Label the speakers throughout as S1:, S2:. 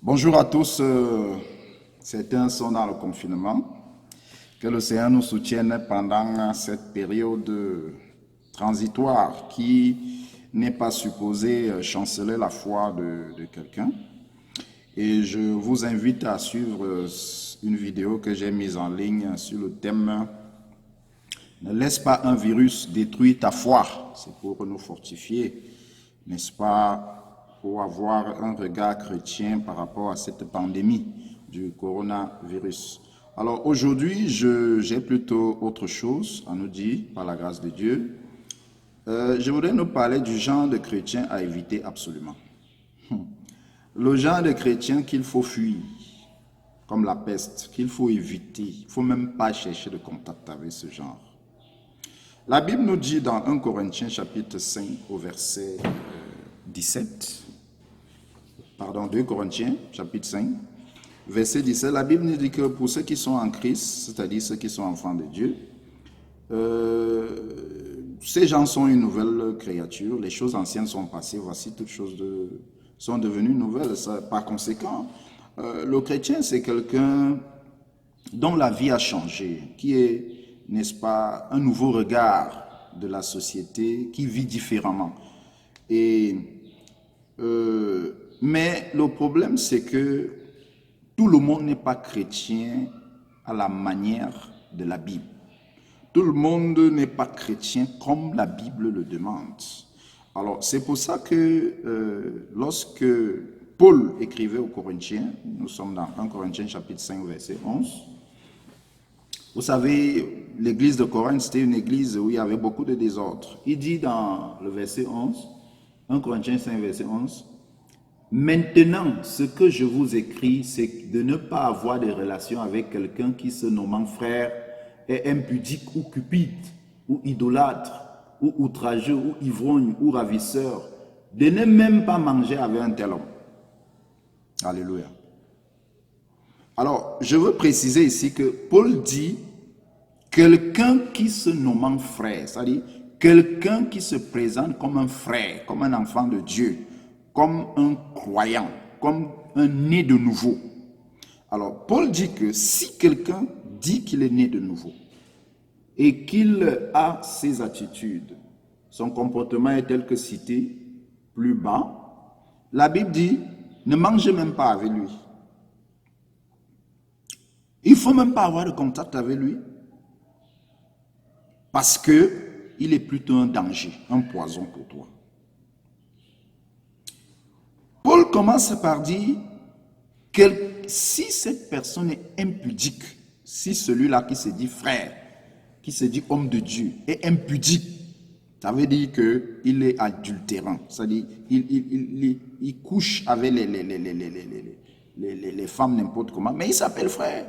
S1: Bonjour à tous. Certains sont dans le confinement. Que le Seigneur nous soutienne pendant cette période transitoire qui n'est pas supposée chanceler la foi de quelqu'un. Et je vous invite à suivre une vidéo que j'ai mise en ligne sur le thème « Ne laisse pas un virus détruire ta foi ». C'est pour nous fortifier, n'est-ce pas, pour avoir un regard chrétien par rapport à cette pandémie du coronavirus. Alors aujourd'hui, j'ai plutôt autre chose à nous dire par la grâce de Dieu. Je voudrais nous parler du genre de chrétien à éviter absolument. Le genre de chrétien qu'il faut fuir, comme la peste, qu'il faut éviter. Il ne faut même pas chercher de contact avec ce genre. La Bible nous dit dans 1 Corinthiens chapitre 5 au verset 17, pardon, 2 Corinthiens chapitre 5, verset 17, la Bible nous dit que pour ceux qui sont en Christ, c'est-à-dire ceux qui sont enfants de Dieu, ces gens sont une nouvelle créature, les choses anciennes sont passées, voici toutes choses sont devenues nouvelles. Par conséquent, le chrétien, c'est quelqu'un dont la vie a changé, qui est, n'est-ce pas, un nouveau regard de la société, qui vit différemment. Mais le problème, c'est que tout le monde n'est pas chrétien à la manière de la Bible. Tout le monde n'est pas chrétien comme la Bible le demande. Alors, c'est pour ça que lorsque Paul écrivait aux Corinthiens, nous sommes dans 1 Corinthiens chapitre 5, verset 11, vous savez, l'église de Corinthe, c'était une église où il y avait beaucoup de désordre. Il dit dans le verset 11, 1 Corinthiens 5, verset 11, « Maintenant, ce que je vous écris, c'est de ne pas avoir de relation avec quelqu'un qui, se nommant frère, est impudique ou cupide, ou idolâtre, ou outrageux, ou ivrogne, ou ravisseur, de ne même pas manger avec un tel homme. » Alléluia. Alors, je veux préciser ici que Paul dit quelqu'un qui se nommant frère, c'est-à-dire quelqu'un qui se présente comme un frère, comme un enfant de Dieu, comme un croyant, comme un né de nouveau. Alors, Paul dit que si quelqu'un dit qu'il est né de nouveau et qu'il a ses attitudes, son comportement est tel que cité plus bas, la Bible dit ne mangez même pas avec lui. Il ne faut même pas avoir de contact avec lui parce qu'il est plutôt un danger, un poison pour toi. Paul commence par dire que si cette personne est impudique, si celui-là qui se dit frère, qui se dit homme de Dieu est impudique, ça veut dire qu'il est adultérant, c'est-à-dire il couche avec les femmes n'importe comment, mais il s'appelle frère.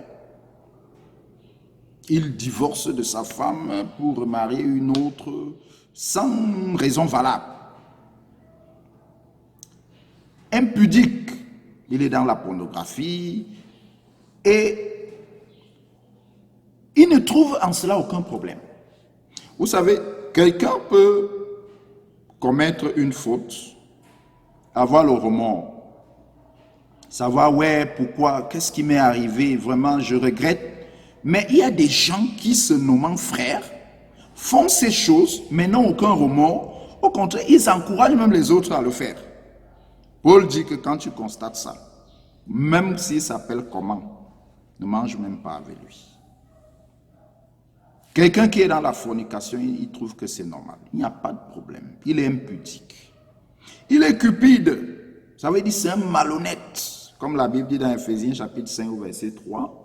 S1: Il divorce de sa femme pour marier une autre sans raison valable. Impudique, il est dans la pornographie et il ne trouve en cela aucun problème. Vous savez, quelqu'un peut commettre une faute, avoir le remords, savoir ouais, pourquoi, qu'est-ce qui m'est arrivé, vraiment je regrette. Mais il y a des gens qui se nommant frères, font ces choses, mais n'ont aucun remords. Au contraire, ils encouragent même les autres à le faire. Paul dit que quand tu constates ça, même s'il s'appelle comment, ne mange même pas avec lui. Quelqu'un qui est dans la fornication, il trouve que c'est normal. Il n'y a pas de problème. Il est impudique. Il est cupide. Ça veut dire c'est un malhonnête. Comme la Bible dit dans Ephésiens chapitre 5 verset 3.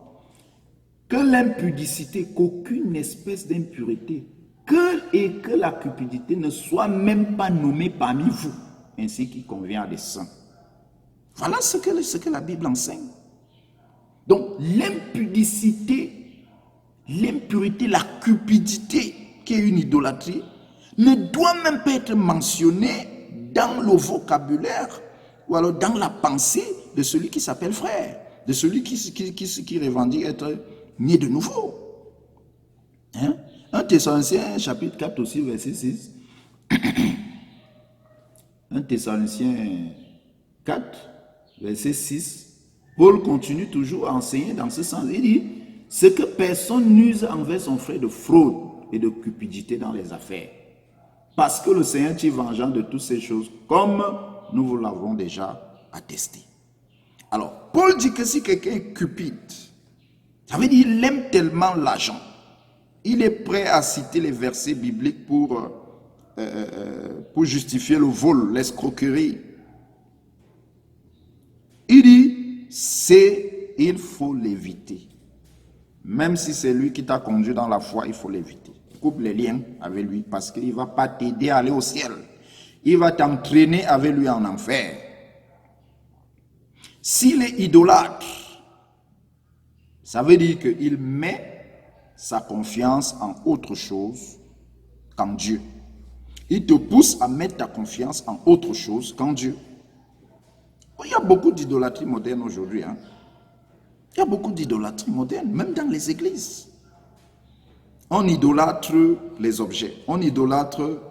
S1: Que l'impudicité, qu'aucune espèce d'impureté, que la cupidité ne soit même pas nommée parmi vous, ainsi qu'il convient à des saints. Voilà ce que la Bible enseigne. Donc l'impudicité, l'impureté, la cupidité, qui est une idolâtrie, ne doit même pas être mentionnée dans le vocabulaire ou alors dans la pensée de celui qui s'appelle frère, de celui qui revendique être né de nouveau. Hein? 1 Thessaloniciens chapitre 4 aussi verset 6. 1 Thessaloniciens 4 verset 6 Paul continue toujours à enseigner dans ce sens. Il dit, c'est que personne n'use envers son frère de fraude et de cupidité dans les affaires. Parce que le Seigneur tire vengeance de toutes ces choses, comme nous vous l'avons déjà attesté. Alors, Paul dit que si quelqu'un est cupide, ça veut dire qu'il aime tellement l'argent. Il est prêt à citer les versets bibliques pour justifier le vol, l'escroquerie. Il dit, il faut l'éviter. Même si c'est lui qui t'a conduit dans la foi, il faut l'éviter. Coupe les liens avec lui parce qu'il ne va pas t'aider à aller au ciel. Il va t'entraîner avec lui en enfer. S'il est idolâtre, ça veut dire qu'il met sa confiance en autre chose qu'en Dieu. Il te pousse à mettre ta confiance en autre chose qu'en Dieu. Il y a beaucoup d'idolâtrie moderne aujourd'hui. Hein? Il y a beaucoup d'idolâtrie moderne, même dans les églises. On idolâtre les objets, on idolâtre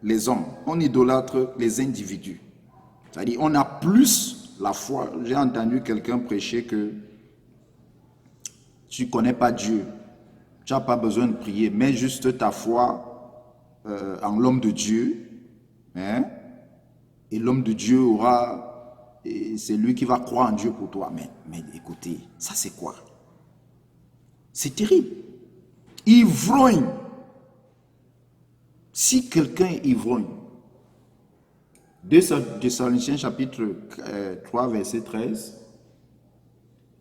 S1: les hommes, on idolâtre les individus. C'est-à-dire, on a plus la foi. J'ai entendu quelqu'un prêcher que tu ne connais pas Dieu, tu n'as pas besoin de prier, mets juste ta foi en l'homme de Dieu, hein? Et l'homme de Dieu aura, c'est lui qui va croire en Dieu pour toi. Mais écoutez, ça c'est quoi? C'est terrible. Ivrogne. Si quelqu'un est ivrogne, 2 Thessaloniciens chapitre 3 verset 13,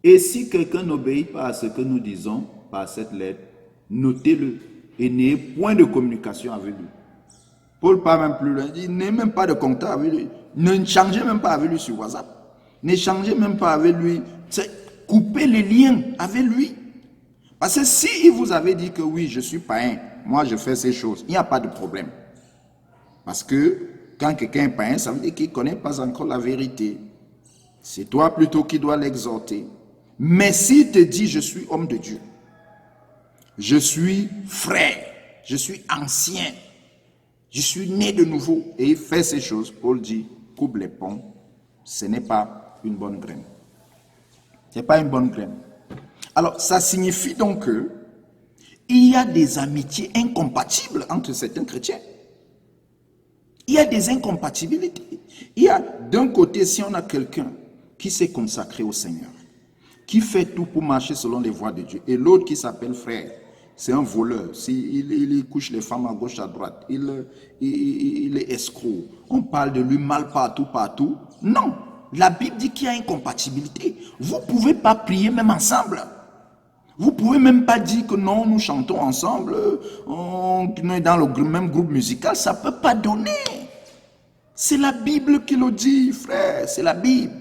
S1: et si quelqu'un n'obéit pas à ce que nous disons par cette lettre, notez-le et n'ayez point de communication avec lui. Paul parle même plus loin, il dit n'ayez même pas de contact avec lui, ne changez même pas avec lui sur WhatsApp, ne changez même pas avec lui, coupez les liens avec lui. Parce que si vous avez dit que oui, je suis païen, moi je fais ces choses, il n'y a pas de problème. Parce que quand quelqu'un est païen, ça veut dire qu'il ne connaît pas encore la vérité. C'est toi plutôt qui dois l'exhorter. Mais s'il te dit, je suis homme de Dieu, je suis frère, je suis ancien, je suis né de nouveau, et il fait ces choses, Paul dit, coupe les ponts, ce n'est pas une bonne graine. Ce n'est pas une bonne graine. Alors, ça signifie donc que il y a des amitiés incompatibles entre certains chrétiens. Il y a des incompatibilités. Il y a d'un côté, si on a quelqu'un qui s'est consacré au Seigneur, qui fait tout pour marcher selon les voies de Dieu, et l'autre qui s'appelle frère, c'est un voleur, il couche les femmes à gauche, à droite, il est escroc, on parle de lui mal partout. Non, la Bible dit qu'il y a incompatibilité. Vous ne pouvez pas prier même ensemble. Vous ne pouvez même pas dire que non, nous chantons ensemble, on est dans le même groupe musical, ça ne peut pas donner. C'est la Bible qui le dit, frère, c'est la Bible.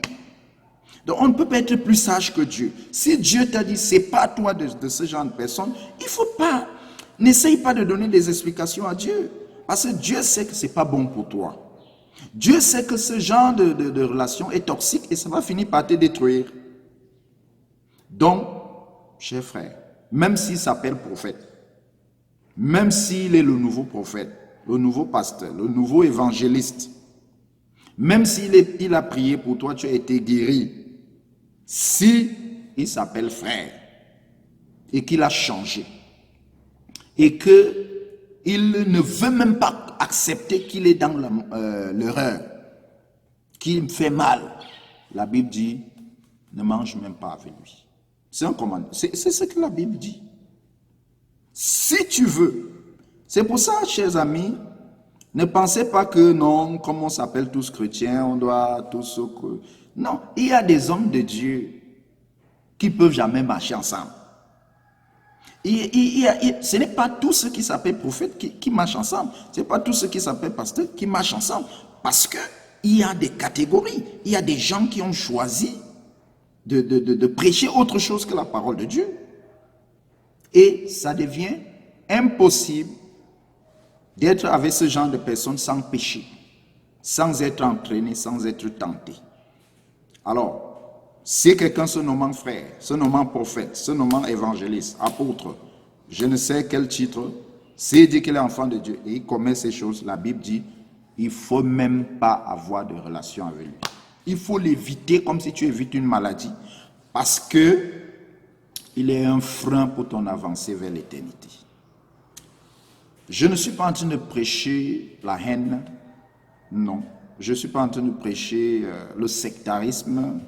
S1: Donc on ne peut pas être plus sage que Dieu. Si Dieu t'a dit, c'est pas toi de ce genre de personne, il ne faut pas, n'essaye pas de donner des explications à Dieu. Parce que Dieu sait que ce n'est pas bon pour toi. Dieu sait que ce genre de relation est toxique et ça va finir par te détruire. Donc, cher frère, même s'il s'appelle prophète, même s'il est le nouveau prophète, le nouveau pasteur, le nouveau évangéliste, même s'il a prié pour toi, tu as été guéri, si il s'appelle frère et qu'il a changé et qu'il ne veut même pas accepter qu'il est dans l'erreur, qu'il fait mal, la Bible dit, ne mange même pas avec lui. C'est un commandement. C'est ce que la Bible dit. Si tu veux. C'est pour ça, chers amis, ne pensez pas que non, comme on s'appelle tous chrétiens, on doit tous... Non, il y a des hommes de Dieu qui ne peuvent jamais marcher ensemble. Ce n'est pas tous ceux qui s'appellent prophètes qui marchent ensemble. Ce n'est pas tous ceux qui s'appellent pasteurs qui marchent ensemble. Parce qu'il y a des catégories. Il y a des gens qui ont choisi de prêcher autre chose que la parole de Dieu. Et ça devient impossible d'être avec ce genre de personnes sans péché, sans être entraîné, sans être tenté. Alors, si quelqu'un se nommant frère, se nommant prophète, se nommant évangéliste, apôtre, je ne sais quel titre, s'il dit qu'il est enfant de Dieu et il commet ces choses, la Bible dit, il ne faut même pas avoir de relation avec lui. Il faut l'éviter comme si tu évites une maladie, parce que il est un frein pour ton avancée vers l'éternité. Je ne suis pas en train de prêcher la haine, non. Je ne suis pas en train de prêcher le sectarisme,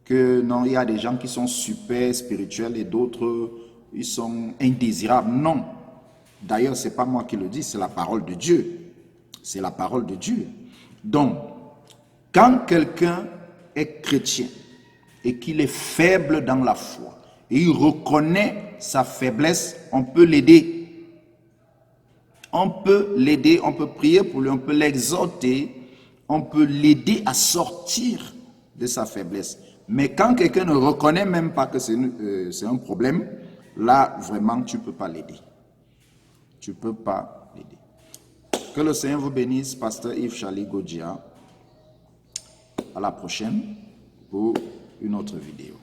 S1: que non, il y a des gens qui sont super spirituels et d'autres, ils sont indésirables. Non. D'ailleurs, ce n'est pas moi qui le dis, c'est la parole de Dieu. C'est la parole de Dieu. Donc, quand quelqu'un est chrétien et qu'il est faible dans la foi, et il reconnaît sa faiblesse, on peut l'aider. On peut l'aider, on peut prier pour lui, on peut l'exhorter, on peut l'aider à sortir de sa faiblesse. Mais quand quelqu'un ne reconnaît même pas que c'est un problème, là, vraiment, tu ne peux pas l'aider. Tu ne peux pas l'aider. Que le Seigneur vous bénisse, Pasteur Yves Charlie Godia. À la prochaine pour une autre vidéo.